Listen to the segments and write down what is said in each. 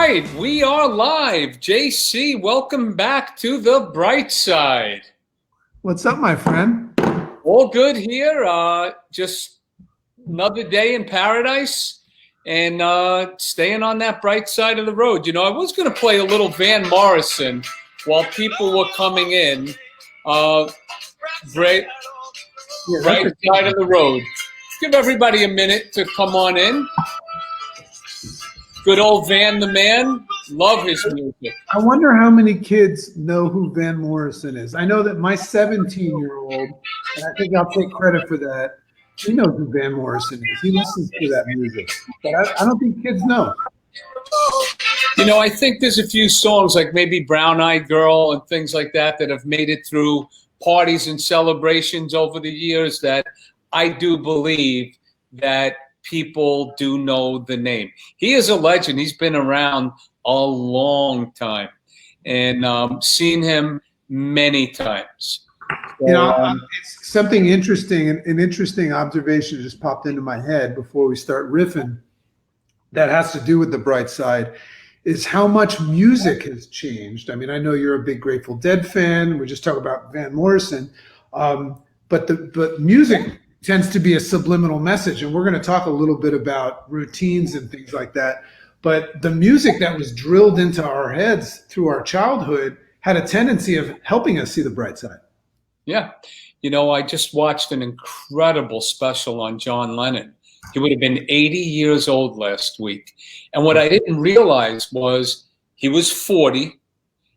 right, we are live. JC, welcome back to the bright side. What's up, my friend? All good here. Just another day in paradise and staying on that bright side of the road. You know, I was going to play a little Van Morrison while people were coming in. Bright side of the road. Give everybody a minute to come on in. Good old Van the Man. Love his music. I wonder how many kids know who Van Morrison is. I know that my 17-year-old, and I think I'll take credit for that, he knows who Van Morrison is. He listens to that music. But I don't think kids know. You know, I think there's a few songs like maybe Brown Eyed Girl and things like that that have made it through parties and celebrations over the years that I do believe that people do know the name. He is a legend. He's been around a long time and seen him many times. So, you know, it's something interesting, an interesting observation just popped into my head before we start riffing that has to do with the bright side is how much music has changed. I mean, I know you're a big Grateful Dead fan. We just talked about Van Morrison, but music tends to be a subliminal message. And we're going to talk a little bit about routines and things like that. But the music that was drilled into our heads through our childhood had a tendency of helping us see the bright side. Yeah. You know, I just watched an incredible special on John Lennon. He would have been 80 years old last week. And what I didn't realize was he was 40.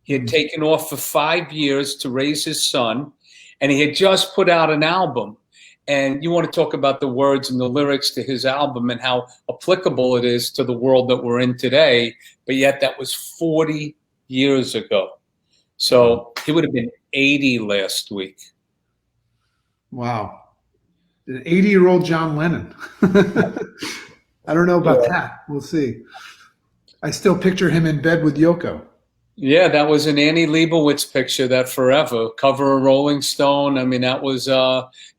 He had taken off for 5 years to raise his son. And he had just put out an album. And you want to talk about the words and the lyrics to his album and how applicable it is to the world that we're in today. But yet that was 40 years ago. So he would have been 80 last week. Wow. An 80-year-old John Lennon. I don't know about that. We'll see. I still picture him in bed with Yoko. Yeah, that was an Annie Leibowitz picture, that Forever, cover of Rolling Stone. I mean, that was,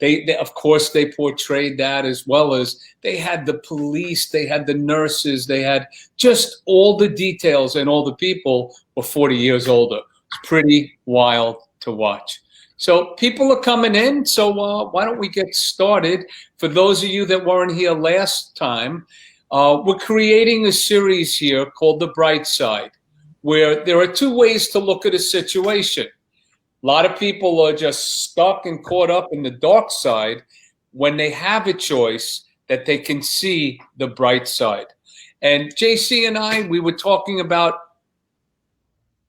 they of course, they portrayed that, as well as they had the police, they had the nurses, they had just all the details, and all the people were 40 years older. It's pretty wild to watch. So people are coming in, so why don't we get started? For those of you that weren't here last time, we're creating a series here called The Bright Side, where there are two ways to look at a situation. A lot of people are just stuck and caught up in the dark side when they have a choice that they can see the bright side. And JC and I, we were talking about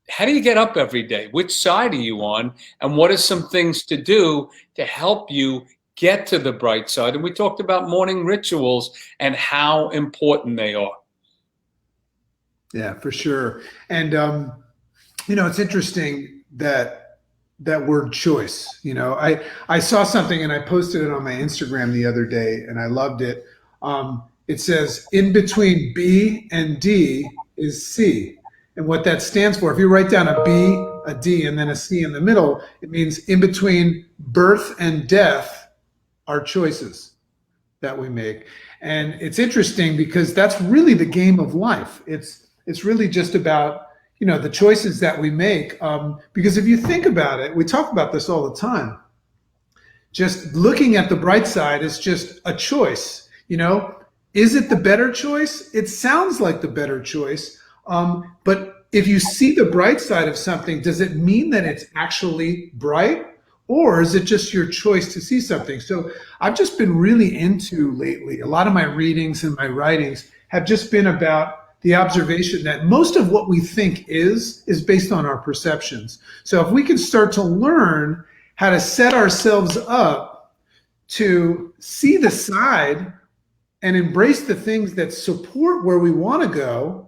how do you get up every day? Which side are you on? And what are some things to do to help you get to the bright side? And we talked about morning rituals and how important they are. Yeah, for sure. And, you know, it's interesting that word choice, you know, I saw something and I posted it on my Instagram the other day and I loved it. It says in between B and D is C. And what that stands for, if you write down a B, a D, and then a C in the middle, it means in between birth and death are choices that we make. And it's interesting because that's really the game of life. It's really just about, you know, the choices that we make. Because if you think about it, we talk about this all the time. Just looking at the bright side is just a choice. You know, is it the better choice? It sounds like the better choice. But if you see the bright side of something, does it mean that it's actually bright? Or is it just your choice to see something? So I've just been really into lately, a lot of my readings and my writings have just been about the observation that most of what we think is based on our perceptions. So if we can start to learn how to set ourselves up to see the side and embrace the things that support where we want to go,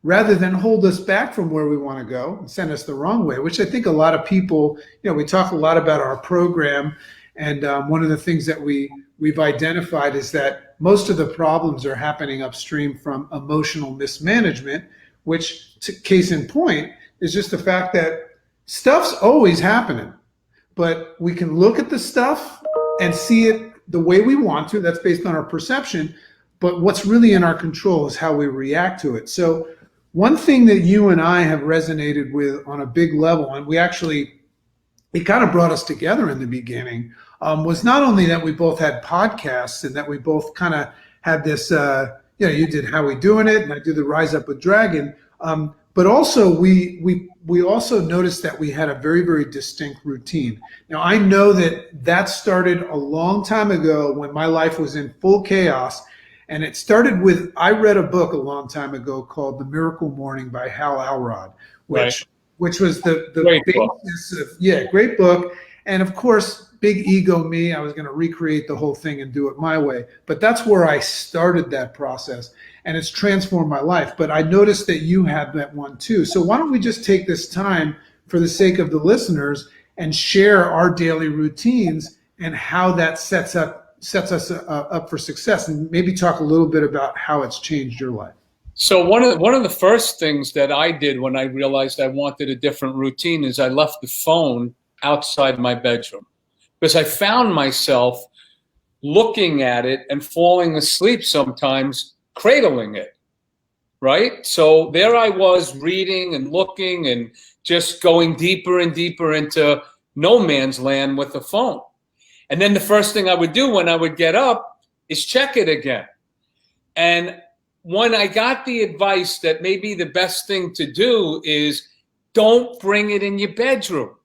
rather than hold us back from where we want to go and send us the wrong way, which I think a lot of people, you know, we talk a lot about our program. And one of the things that we've identified is that most of the problems are happening upstream from emotional mismanagement, which, case in point, is just the fact that stuff's always happening, but we can look at the stuff and see it the way we want to. That's based on our perception. But what's really in our control is how we react to it. So one thing that you and I have resonated with on a big level, and it kind of brought us together in the beginning, was not only that we both had podcasts and that we both kind of had this, you did How We Doing It, and I did the Rise Up with Dragon, but also we also noticed that we had a very, very distinct routine. Now, I know that started a long time ago when my life was in full chaos. And it started with, I read a book a long time ago called The Miracle Morning by Hal Elrod, which was the Great basis of, great book. And of course, big ego me, I was going to recreate the whole thing and do it my way. But that's where I started that process, and it's transformed my life. But I noticed that you had that one too. So why don't we just take this time for the sake of the listeners and share our daily routines and how that sets us up for success, and maybe talk a little bit about how it's changed your life. So one of the first things that I did when I realized I wanted a different routine is I left the phone outside my bedroom, because I found myself looking at it and falling asleep sometimes, cradling it, right? So there I was reading and looking and just going deeper and deeper into no man's land with the phone. And then the first thing I would do when I would get up is check it again. And when I got the advice that maybe the best thing to do is don't bring it in your bedroom.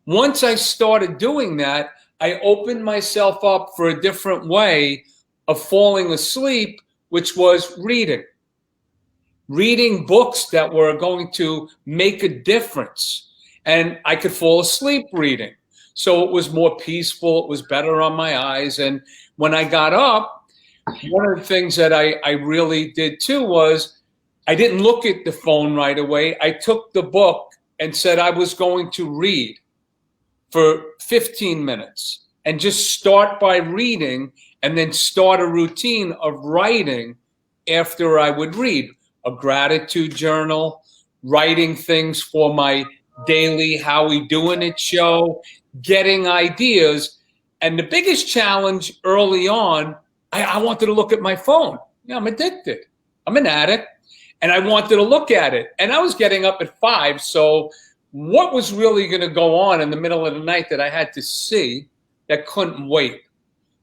Once I started doing that, I opened myself up for a different way of falling asleep, which was reading. Reading books that were going to make a difference. And I could fall asleep reading. So it was more peaceful, it was better on my eyes. And when I got up, one of the things that I really did too was I didn't look at the phone right away. I took the book and said I was going to read for 15 minutes and just start by reading and then start a routine of writing after I would read. A gratitude journal, writing things for my daily Howie Doing It show, getting ideas. And the biggest challenge early on, I wanted to look at my phone. Yeah, I'm addicted. I'm an addict. And I wanted to look at it. And I was getting up at 5. So what was really going to go on in the middle of the night that I had to see that couldn't wait?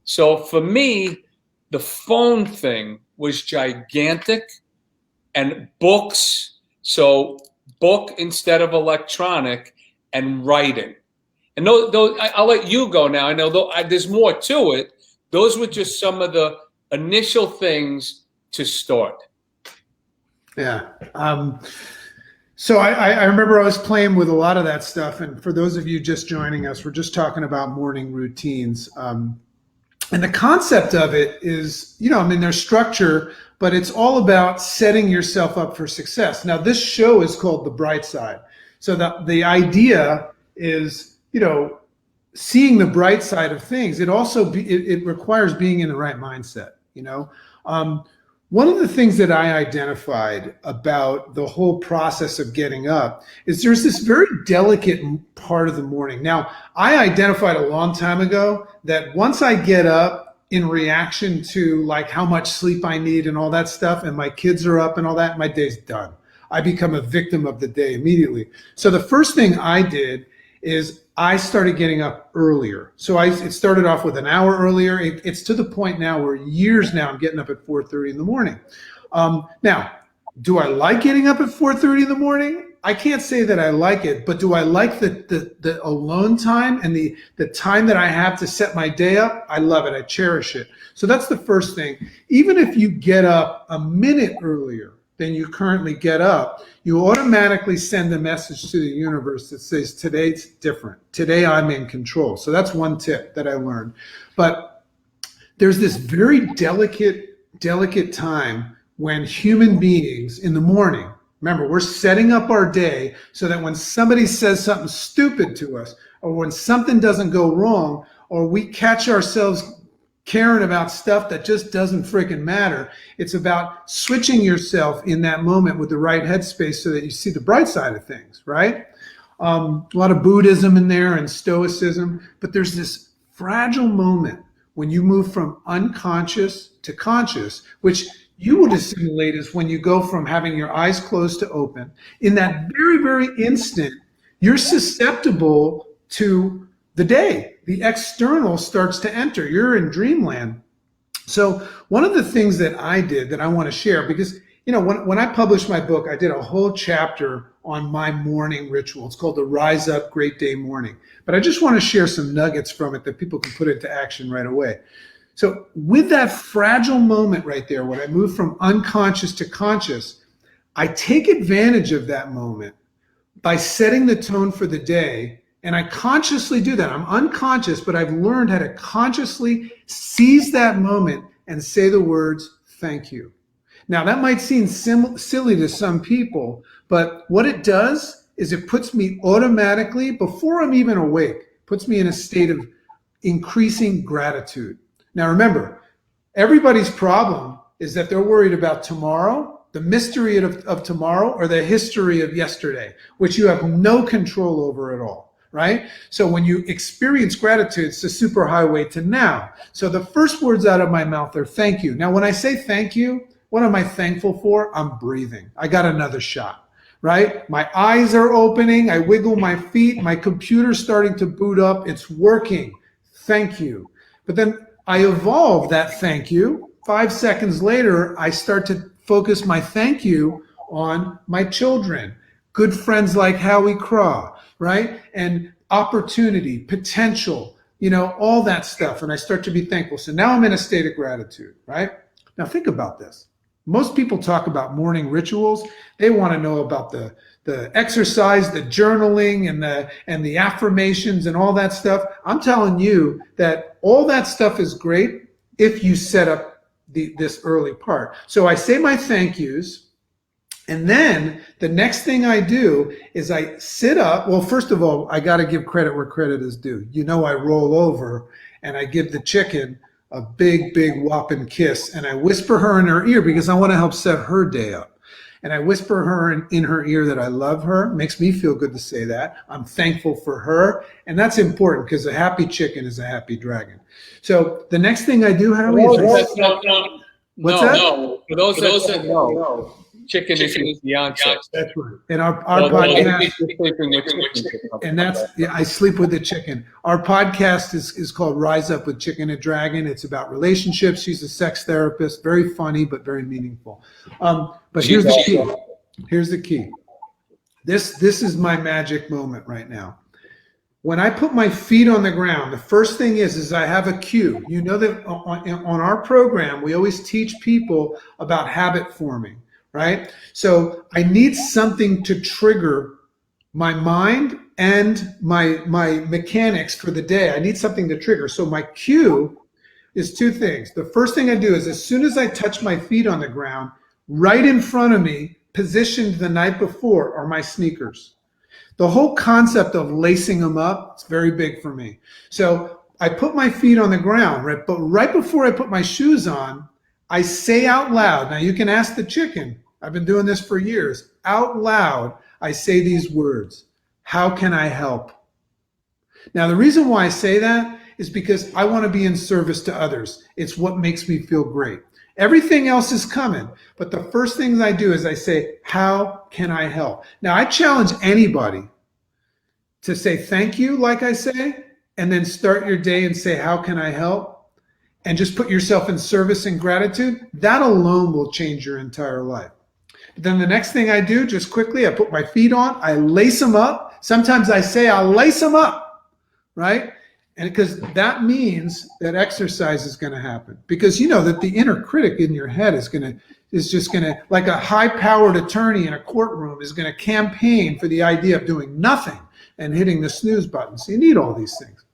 So for me, the phone thing was gigantic, and books. So book instead of electronic, and writing. And those, I'll let you go now. I know there's more to it. Those were just some of the initial things to start. Yeah. So I remember I was playing with a lot of that stuff. And for those of you just joining us, we're just talking about morning routines. And the concept of it is, there's structure, but it's all about setting yourself up for success. Now, this show is called The Bright Side. So the idea is, seeing the bright side of things. It also it requires being in the right mindset. One of the things that I identified about the whole process of getting up is there's this very delicate part of the morning. Now, I identified a long time ago that once I get up in reaction to like how much sleep I need and all that stuff, and my kids are up and all that, my day's done. I become a victim of the day immediately. So the first thing I did is I started getting up earlier. So it started off with an hour earlier. It's to the point now where years now I'm getting up at 4:30 in the morning. Now, do I like getting up at 4:30 in the morning? I can't say that I like it, but do I like the alone time and the time that I have to set my day up? I love it. I cherish it. So that's the first thing. Even if you get up a minute earlier than you currently get up, you automatically send a message to the universe that says, today's different. Today I'm in control. So that's one tip that I learned. But there's this very delicate time when human beings in the morning, remember, we're setting up our day so that when somebody says something stupid to us, or when something doesn't go wrong, or we catch ourselves caring about stuff that just doesn't freaking matter. It's about switching yourself in that moment with the right headspace so that you see the bright side of things, right? A lot of Buddhism in there and Stoicism, but there's this fragile moment when you move from unconscious to conscious, which you will assimilate is when you go from having your eyes closed to open. In that very, very instant, you're susceptible to the day. The external starts to enter. You're in dreamland. So one of the things that I did that I want to share, because when I published my book, I did a whole chapter on my morning ritual. It's called the Rise Up Great Day Morning. But I just want to share some nuggets from it that people can put into action right away. So with that fragile moment right there, when I move from unconscious to conscious, I take advantage of that moment by setting the tone for the day. And I consciously do that. I'm unconscious, but I've learned how to consciously seize that moment and say the words, thank you. Now, that might seem silly to some people, but what it does is it puts me automatically, before I'm even awake, puts me in a state of increasing gratitude. Now, remember, everybody's problem is that they're worried about tomorrow, the mystery of tomorrow, or the history of yesterday, which you have no control over at all. Right? So when you experience gratitude, it's the superhighway to now. So the first words out of my mouth are thank you. Now, when I say thank you, what am I thankful for? I'm breathing. I got another shot, right? My eyes are opening. I wiggle my feet. My computer's starting to boot up. It's working. Thank you. But then I evolve that thank you. 5 seconds later, I start to focus my thank you on my children, good friends like Howie Craw, right? And opportunity, potential, all that stuff. And I start to be thankful. So now I'm in a state of gratitude, right? Now think about this. Most people talk about morning rituals. They want to know about the exercise, the journaling, and the affirmations and all that stuff. I'm telling you that all that stuff is great if you set up this early part. So I say my thank yous. And then the next thing I do is I sit up. Well, first of all, I got to give credit where credit is due. I roll over and I give the chicken a big, big whopping kiss. And I whisper her in her ear because I want to help set her day up. And I whisper her in her ear that I love her. It makes me feel good to say that. I'm thankful for her. And that's important because a happy chicken is a happy dragon. So the next thing I do, Howie, is what's that? No. For those that know. Chicken is Beyonce. That's right. And our podcast, and I sleep with the chicken. Our podcast is called Rise Up with Chicken and Dragon. It's about relationships. She's a sex therapist, very funny, but very meaningful. But here's the key. Here's the key. This is my magic moment right now. When I put my feet on the ground, the first thing is I have a cue. You know that on our program, we always teach people about habit forming. Right? So I need something to trigger my mind and my mechanics for the day. I need something to trigger. So my cue is two things. The first thing I do is as soon as I touch my feet on the ground, right in front of me, positioned the night before, are my sneakers. The whole concept of lacing them up, it's very big for me. So I put my feet on the ground, right? But right before I put my shoes on, I say out loud, now you can ask the chicken, I've been doing this for years. Out loud, I say these words, how can I help? Now, the reason why I say that is because I want to be in service to others. It's what makes me feel great. Everything else is coming, but the first things I do is I say, how can I help? Now, I challenge anybody to say thank you, like I say, and then start your day and say, how can I help? And just put yourself in service and gratitude. That alone will change your entire life. Then the next thing I do, just quickly, I put my feet on, I lace them up. Sometimes I say I'll lace them up, right? And because that means that exercise is going to happen. Because you know that the inner critic in your head is just going to, like a high-powered attorney in a courtroom, is going to campaign for the idea of doing nothing and hitting the snooze button. So you need all these things.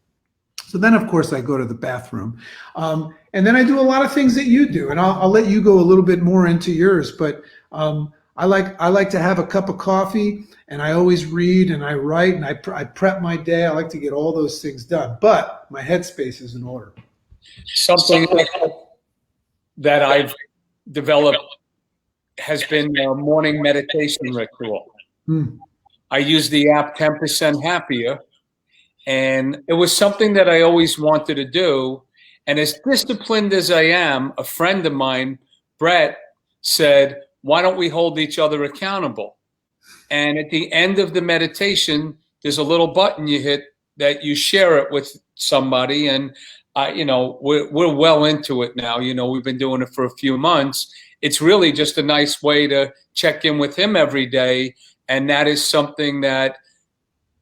So then, of course, I go to the bathroom. And then I do a lot of things that you do. And I'll let you go a little bit more into yours. But I like to have a cup of coffee, and I always read and I write and I prep my day. I like to get all those things done. But my headspace is in order. Something that I've developed has been a morning meditation ritual. I use the app 10% Happier. And it was something that I always wanted to do. And as disciplined as I am, a friend of mine, Brett, said, why don't we hold each other accountable? And at the end of the meditation, there's a little button you hit that you share it with somebody. And, we're well into it now. We've been doing it for a few months. It's really just a nice way to check in with him every day. And that is something that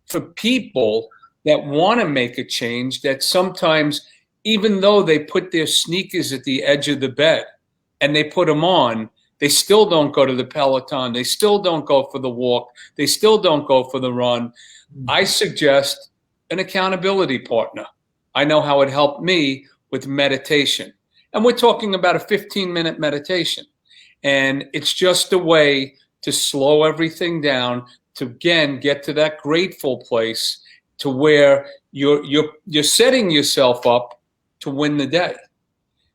for people that want to make a change, that sometimes, even though they put their sneakers at the edge of the bed and they put them on, they still don't go to the Peloton. They still don't go for the walk. They still don't go for the run. I suggest an accountability partner. I know how it helped me with meditation. And we're talking about a 15-minute meditation. And it's just a way to slow everything down, to, again, get to that grateful place to where you're setting yourself up to win the day.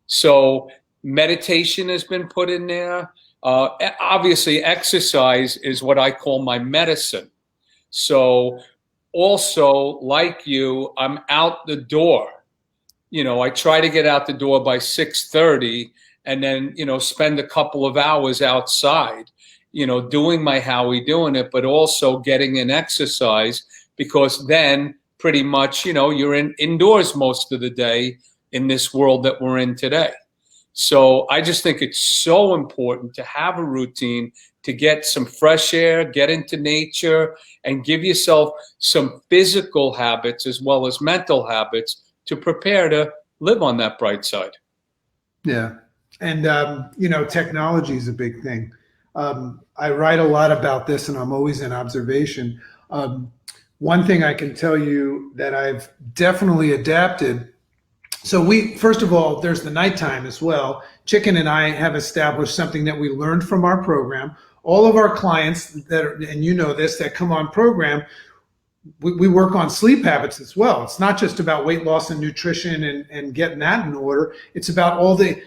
So meditation has been put in there. Obviously, exercise is what I call my medicine. So also, like you, I'm out the door. I try to get out the door by 6:30 and then, spend a couple of hours outside, doing my Howie Doing It, but also getting in exercise, because then pretty much, you're indoors most of the day in this world that we're in today. So I just think it's so important to have a routine, to get some fresh air, get into nature, and give yourself some physical habits as well as mental habits to prepare to live on that bright side. Yeah. And, technology is a big thing. I write a lot about this, and I'm always in observation. One thing I can tell you that I've definitely adapted. So first of all, there's the nighttime as well. Chicken and I have established something that we learned from our program. All of our clients that come on program, we work on sleep habits as well. It's not just about weight loss and nutrition and getting that in order. It's about all the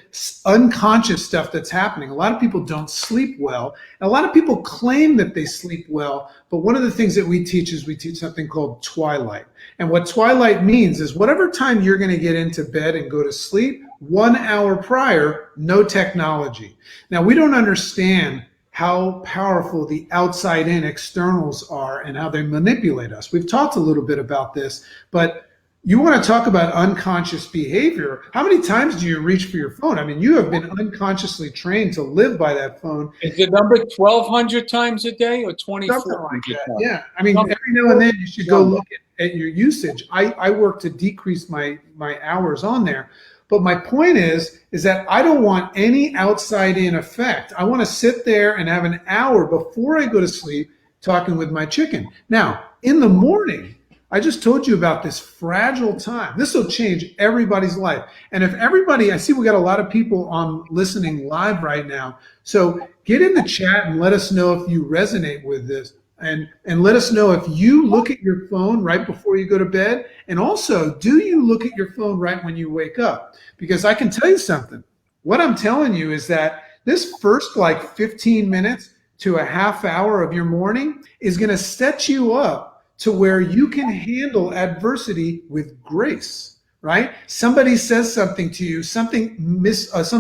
unconscious stuff that's happening. A lot of people don't sleep well. And a lot of people claim that they sleep well. But one of the things that we teach something called twilight. And what twilight means is whatever time you're going to get into bed and go to sleep, 1 hour prior, no technology. Now, we don't understand how powerful the outside in externals are and how they manipulate us. We've talked a little bit about this, but you want to talk about unconscious behavior. How many times do you reach for your phone? I mean, you have been unconsciously trained to live by that phone. Is the number 1,200 times a day or 2,400 like times? Yeah. I mean, every now and then you should go look at your usage. I work to decrease my hours on there. But my point is that I don't want any outside in effect. I want to sit there and have an hour before I go to sleep talking with my chicken. Now, in the morning, I just told you about this fragile time. This will change everybody's life. And if everybody, I see we got a lot of people on listening live right now. So get in the chat and let us know if you resonate with this. And let us know if you look at your phone right before you go to bed. And also, do you look at your phone right when you wake up? Because I can tell you something. What I'm telling you is that this first 15 minutes to a half hour of your morning is going to set you up to where you can handle adversity with grace. Right? Somebody says something to you, some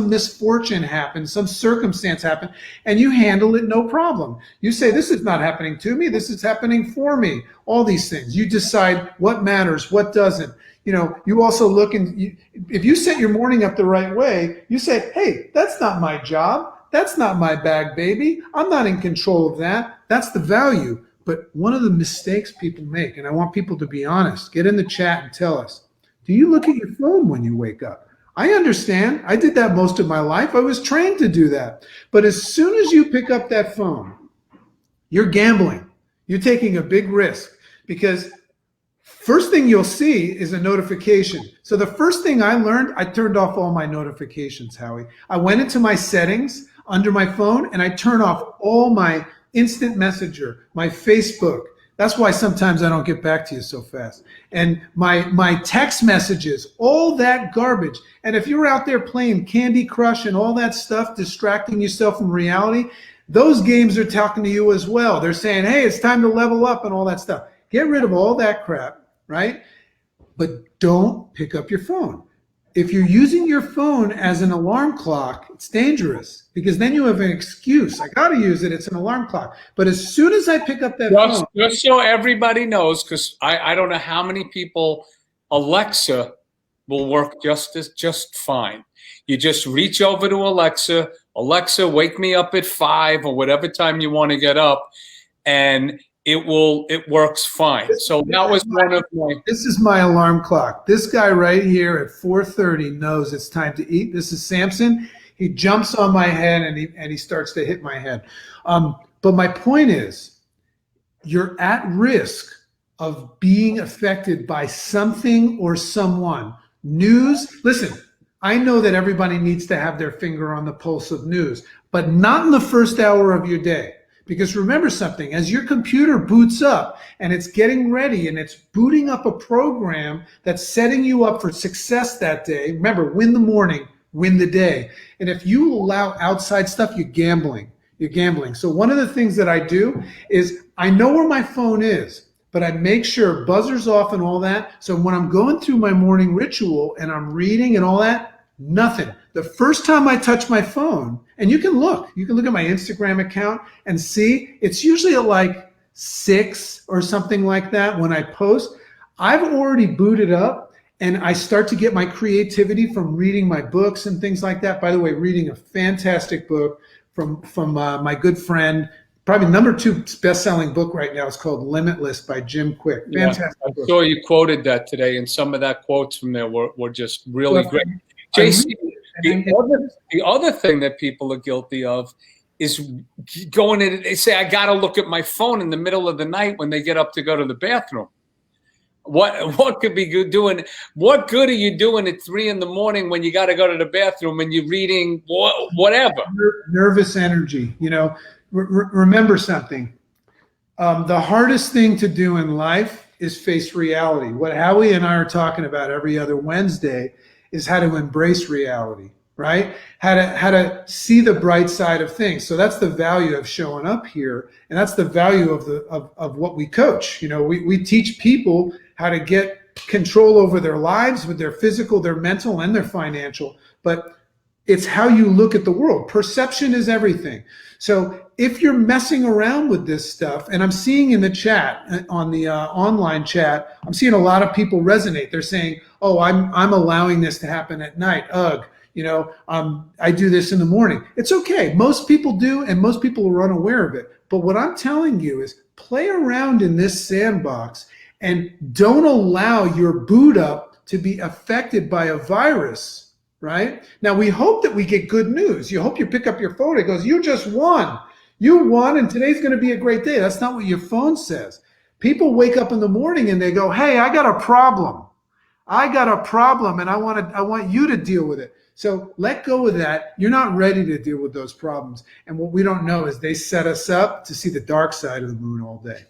misfortune happened, some circumstance happened, and you handle it no problem. You say, this is not happening to me, this is happening for me. All these things. You decide what matters, what doesn't. You also look and if you set your morning up the right way, you say, hey, that's not my job. That's not my bag, baby. I'm not in control of that. That's the value. But one of the mistakes people make, and I want people to be honest, get in the chat and tell us, do you look at your phone when you wake up? I understand. I did that most of my life. I was trained to do that. But as soon as you pick up that phone, you're gambling. You're taking a big risk, because first thing you'll see is a notification. So the first thing I learned, I turned off all my notifications, Howie. I went into my settings under my phone and I turned off all my instant messenger, my Facebook. That's why sometimes I don't get back to you so fast. And my text messages, all that garbage. And if you're out there playing Candy Crush and all that stuff, distracting yourself from reality, those games are talking to you as well. They're saying, hey, it's time to level up and all that stuff. Get rid of all that crap, right? But don't pick up your phone. if you're using your phone as an alarm clock, it's dangerous because then you have an excuse. I got to use it. It's an alarm clock. But as soon as I pick up that phone, just so everybody knows, because I don't know how many people, Alexa will work just fine. You just reach over to Alexa, Alexa, wake me up at 5 or whatever time you want to get up, and it works fine. So that was one of my. This is my alarm clock. This guy right here at 4:30 knows it's time to eat. This is Samson. He jumps on my head and he starts to hit my head. But my point is, you're at risk of being affected by something or someone. News. Listen, I know that everybody needs to have their finger on the pulse of news, but not in the first hour of your day. Because remember something, as your computer boots up and it's getting ready and it's booting up a program that's setting you up for success that day, remember, win the morning, win the day. And if you allow outside stuff, you're gambling. You're gambling. So one of the things that I do is I know where my phone is, but I make sure buzzers off and all that. So when I'm going through my morning ritual and I'm reading and all that, nothing. The first time I touch my phone, and you can look at my Instagram account and see, it's usually at like 6 or something like that when I post. I've already booted up and I start to get my creativity from reading my books and things like that. By the way, reading a fantastic book from my good friend, probably #2 best-selling book right now. It's called Limitless by Jim Quick. Fantastic book. I saw you quoted that today, and some of that quotes from there were just really great. JC, the other thing that people are guilty of is going in. They say, I got to look at my phone in the middle of the night when they get up to go to the bathroom. What could be good doing? What good are you doing at 3 in the morning when you got to go to the bathroom and you're reading whatever? Nervous energy. You know, remember something. The hardest thing to do in life is face reality. What Howie and I are talking about every other Wednesday is how to embrace reality, right? How to see the bright side of things. So that's the value of showing up here, and that's the value of what we coach. You know, we teach people how to get control over their lives with their physical, their mental, and their financial. But it's how you look at the world. Perception is everything. So if you're messing around with this stuff, and I'm seeing in the chat, on the online chat, I'm seeing a lot of people resonate. They're saying, oh, I'm allowing this to happen at night. Ugh, you know, I do this in the morning. It's okay. Most people do, and most people are unaware of it. But what I'm telling you is play around in this sandbox and don't allow your boot up to be affected by a virus. Right? Now, we hope that we get good news. You hope you pick up your phone. It goes, you just won. You won, and today's going to be a great day. That's not what your phone says. People wake up in the morning and they go, hey, I got a problem. I got a problem, and I want you to deal with it. So let go of that. You're not ready to deal with those problems. And what we don't know is they set us up to see the dark side of the moon all day.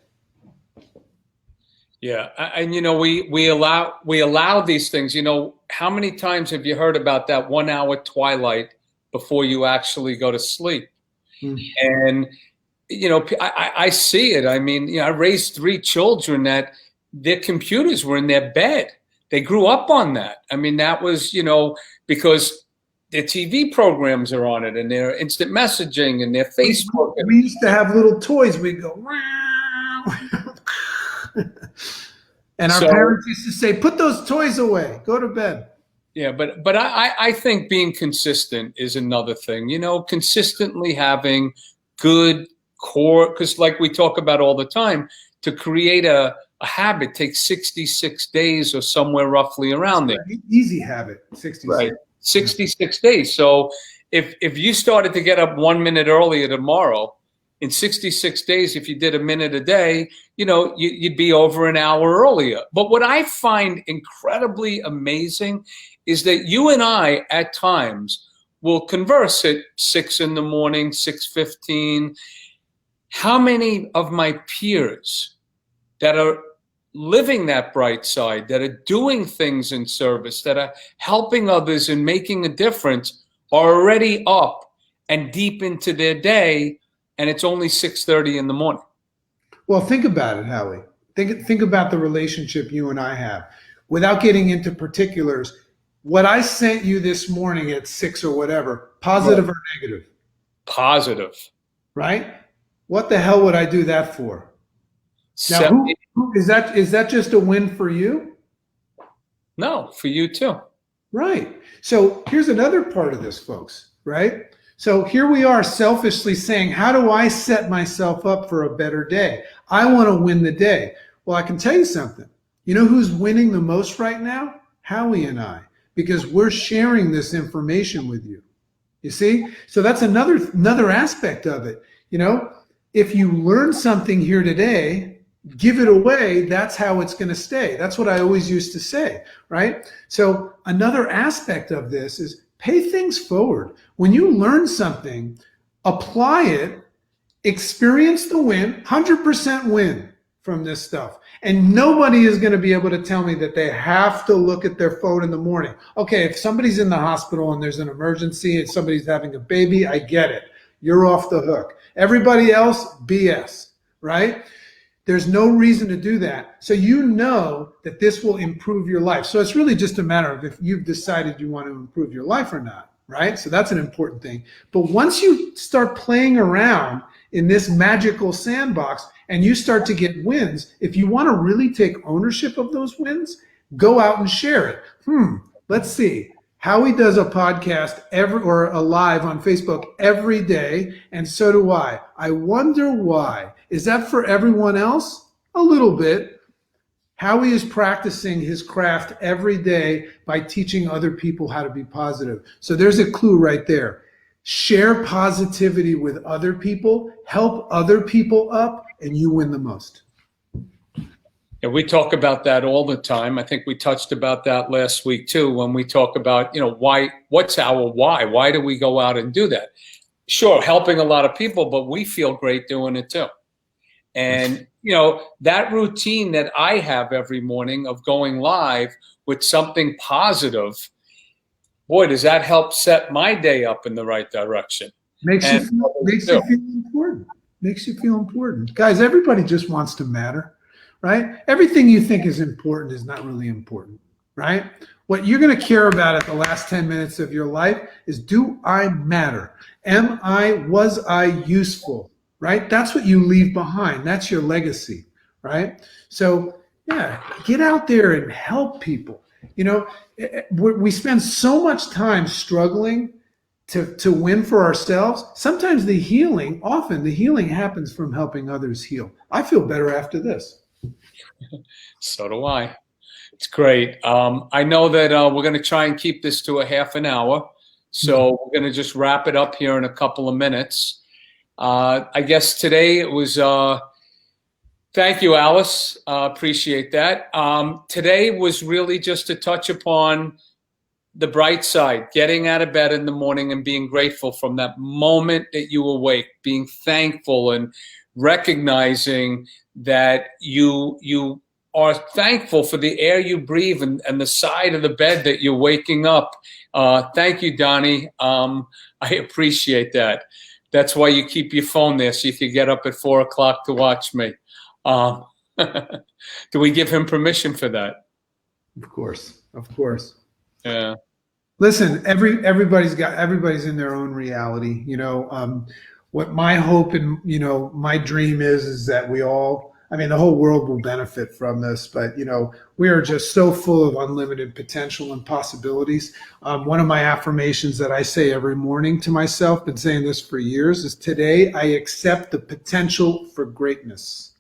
Yeah, and you know, we allow these things. You know, how many times have you heard about that 1 hour twilight before you actually go to sleep? And you know, I see it. I mean, you know, I raised 3 children that their computers were in their bed. They grew up on that. I mean, that was, you know, because their TV programs are on it and their instant messaging and their Facebook. We used to have little toys. We'd go, and our parents used to say, put those toys away, go to bed. Yeah, but I think being consistent is another thing. You know, consistently having good core, because like we talk about all the time, to create a habit takes 66 days or somewhere roughly around there. Easy habit, 66. Right, 66 days. So if you started to get up 1 minute earlier tomorrow, in 66 days, if you did a minute a day, you know, you'd be over an hour earlier. But what I find incredibly amazing is that you and I, at times, will converse at 6 in the morning, 6:15. How many of my peers that are living that bright side, that are doing things in service, that are helping others and making a difference, are already up and deep into their day, and it's only 6:30 in the morning? Well, think about it, Howie. Think about the relationship you and I have. Without getting into particulars, what I sent you this morning at 6 or whatever, positive or negative? Positive. Right? What the hell would I do that for? Now, 70. is that just a win for you? No, for you too. Right. So here's another part of this, folks, right? So here we are selfishly saying, how do I set myself up for a better day? I want to win the day. Well, I can tell you something. You know who's winning the most right now? Howie and I, because we're sharing this information with you. You see? So that's another aspect of it. You know, if you learn something here today, give it away. That's how it's going to stay. That's what I always used to say, right? So another aspect of this is pay things forward. When you learn something, apply it, experience the win, 100% win from this stuff. And nobody is going to be able to tell me that they have to look at their phone in the morning. Okay, if somebody's in the hospital and there's an emergency and somebody's having a baby, I get it. You're off the hook. Everybody else, BS, right? There's no reason to do that. So you know that this will improve your life. So it's really just a matter of if you've decided you want to improve your life or not, right? So that's an important thing. But once you start playing around in this magical sandbox and you start to get wins, if you want to really take ownership of those wins, go out and share it. Let's see. Howie does a podcast or a live on Facebook every day, and so do I. I wonder why. Is that for everyone else? A little bit. Howie is practicing his craft every day by teaching other people how to be positive. So there's a clue right there. Share positivity with other people, help other people up, and you win the most. And we talk about that all the time. I think we touched about that last week too, when we talk about, what's our why? Why do we go out and do that? Sure, helping a lot of people, but we feel great doing it too. And, that routine that I have every morning of going live with something positive, boy, does that help set my day up in the right direction. Makes you feel important. Makes you feel important. Guys, everybody just wants to matter. Right? Everything you think is important is not really important, right? What you're going to care about at the last 10 minutes of your life is, do I matter? Was I useful, right? That's what you leave behind. That's your legacy, right? So yeah, get out there and help people. We spend so much time struggling to win for ourselves. Sometimes often the healing happens from helping others heal. I feel better after this. So do I. It's great. I know that we're going to try and keep this to a half an hour. So we're going to just wrap it up here in a couple of minutes. I guess today it was, thank you, Alice. Appreciate that. Today was really just to touch upon the bright side, getting out of bed in the morning and being grateful from that moment that you awake, being thankful and recognizing that you are thankful for the air you breathe and the side of the bed that you're waking up. Thank you, Donnie. I appreciate that. That's why you keep your phone there so you can get up at 4 o'clock to watch me. Do we give him permission for that? Of course. Yeah. Listen, everybody's in their own reality. What my hope and my dream is that we all, the whole world will benefit from this, but we are just so full of unlimited potential and possibilities. One of my affirmations that I say every morning to myself, been saying this for years, is today I accept the potential for greatness,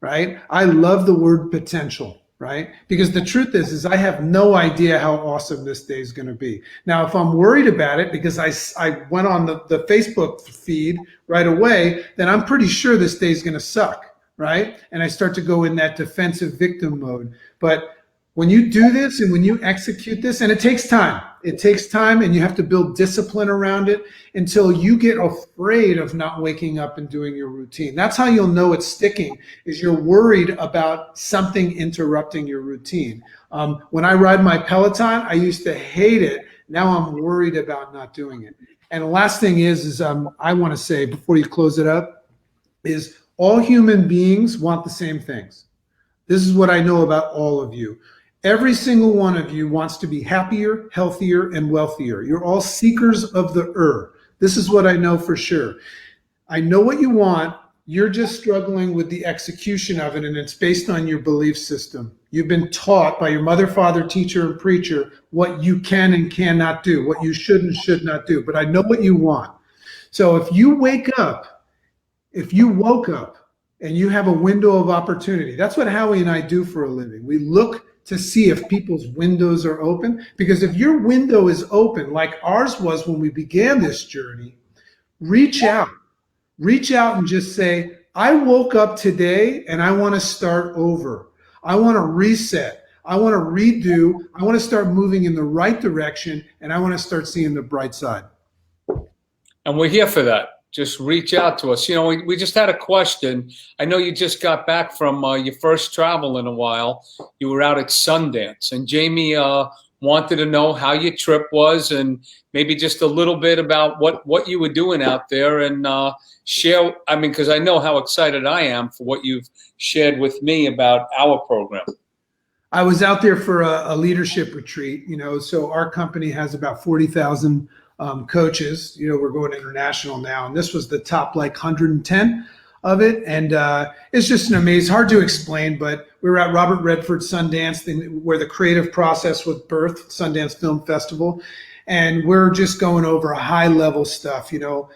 right? I love the word potential. Right? Because the truth is I have no idea how awesome this day is going to be. Now, if I'm worried about it because I went on the Facebook feed right away, then I'm pretty sure this day is going to suck, right? And I start to go in that defensive victim mode. But when you do this and when you execute this, and it takes time and you have to build discipline around it until you get afraid of not waking up and doing your routine. That's how you'll know it's sticking, is you're worried about something interrupting your routine. When I ride my Peloton, I used to hate it. Now I'm worried about not doing it. And the last thing is I want to say before you close it up is all human beings want the same things. This is what I know about all of you. Every single one of you wants to be happier, healthier, and wealthier. You're all seekers of the This is what I know for sure. I know what you want. You're just struggling with the execution of it, and it's based on your belief system. You've been taught by your mother, father, teacher, and preacher what you can and cannot do, what you should and should not do. But I know what you want. So if you woke up and you have a window of opportunity, that's what Howie and I do for a living. We look to see if people's windows are open, because if your window is open, like ours was when we began this journey, reach out and just say, I woke up today and I want to start over. I want to reset. I want to redo. I want to start moving in the right direction, and I want to start seeing the bright side. And we're here for that. Just reach out to us. You know, we just had a question. I know you just got back from your first travel in a while. You were out at Sundance, and Jamie wanted to know how your trip was, and maybe just a little bit about what you were doing out there, and share. I mean, because I know how excited I am for what you've shared with me about our program. I was out there for a leadership retreat. You know, so our company has about 40,000 coaches. You know, we're going international now, and this was the top like 110 of it, and it's just an amazing, hard to explain, but we were at Robert Redford's Sundance, where the creative process was birthed, Sundance Film Festival, and we're just going over a high level stuff. You know,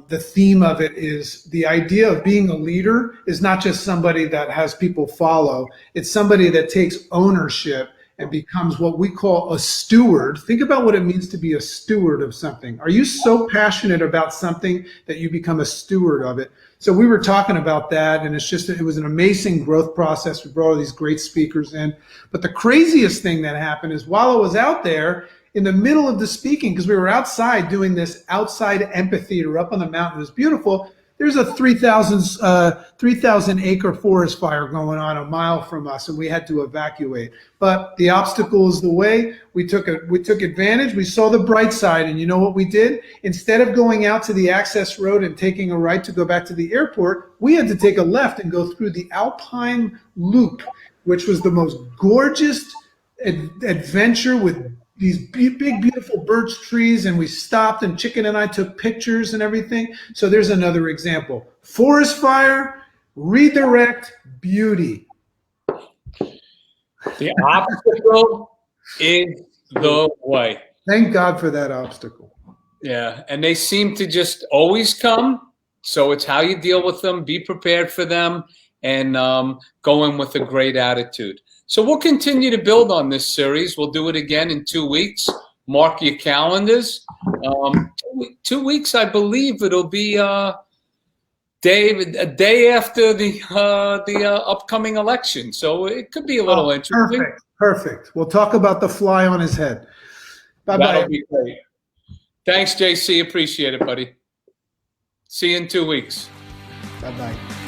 the theme of it is the idea of being a leader is not just somebody that has people follow, it's somebody that takes ownership and becomes what we call a steward. Think about what it means to be a steward of something. Are you so passionate about something that you become a steward of it? So we were talking about that, and it was an amazing growth process. We brought all these great speakers in. But the craziest thing that happened is while I was out there in the middle of the speaking, because we were outside doing this outside amphitheater up on the mountain, it was beautiful. There's a 3,000 acre forest fire going on a mile from us, and we had to evacuate. But the obstacle is the way. We took advantage. We saw the bright side, and you know what we did? Instead of going out to the access road and taking a right to go back to the airport, we had to take a left and go through the Alpine Loop, which was the most gorgeous adventure with these big, beautiful birch trees, and we stopped, and Chicken and I took pictures and everything. So there's another example. Forest fire, redirect, beauty. The obstacle is the way. Thank God for that obstacle. Yeah, and they seem to just always come. So it's how you deal with them, be prepared for them, and go in with a great attitude. So we'll continue to build on this series. We'll do it again in 2 weeks. Mark your calendars. 2 weeks, I believe it'll be a day after the upcoming election. So it could be a little interesting. Perfect. We'll talk about the fly on his head. Bye-bye. That'll be great. Thanks, JC. Appreciate it, buddy. See you in 2 weeks. Bye-bye.